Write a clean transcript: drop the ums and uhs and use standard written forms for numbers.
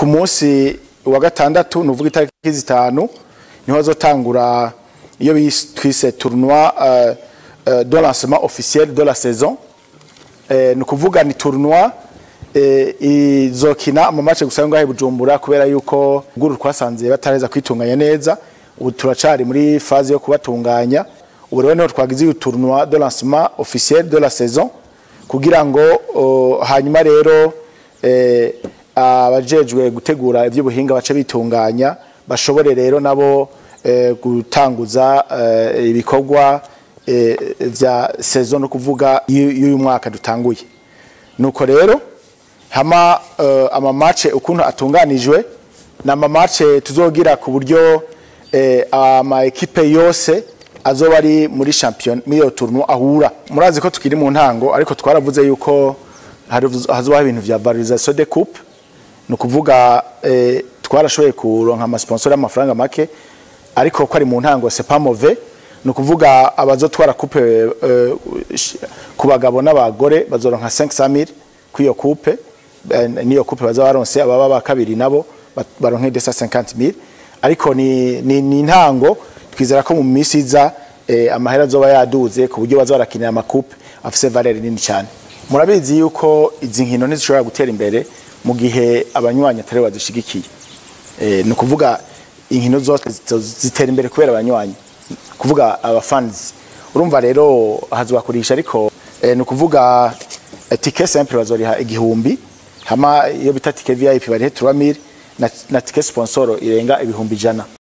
ku munsi wa gatandatu nuvuga itariki 5 niho azotangura iyo twise tournoi de lancement officiel de la saison. Ni kuvuga ni tournoi izokina mu match gusa ngahe Bujumbura kubera yuko guru twasanze batareza kwitunganya neza. Ubu turacari muri phase yo kubatunganya. Ubu rero niho twagize iyo tournoi de lancement officiel de la saison kugira ngo hanyuma rero abajejwe gutegura ivy'ubuhinga bace bitunganya bashobore rero nabo gutanguza ibikorwa vya saison no kuvuga y'uyu mwaka dutanguye. Nuko rero hama ama match ukuntu atunganijwe na ama match tuzogira ku buryo ama equipe yose azoba ari muri champion muri tournoi ahura. Murazi ko tukiri mu ntango ariko twaravuze yuko hazoba ibintu vya valorisation de coupe. No kuvuga twarashoboye kuronka ama sponsor y'amafaranga make ariko ko ari mu ntango c'est pas mauvais. No kuvuga abazotwara coupe ku bagabo n'abagore bazoronka 500,000 kwiyo coupe. Niyo coupe bazabaronse ababa bakabiri nabo baronke 250,000 ariko ni ntango twizera ko mu minsi iza amahera azoba yaduze ku buryo bazarakinira ama coupe afise valeur nini cyane. Murabizi yuko izi nkino ntizishobora gutera imbere mu gihe abanywanyi atari bazishigikiye. No kuvuga inkino zose zitera imbere kubera abanywanyi kuvuga aba fans. Urumva rero hazobakurisha ariko no kuvuga ticket simple bazoriha 1000 hama iyo bita ticket VIP barihe 3000 na ticket sponsor irenga 1,100.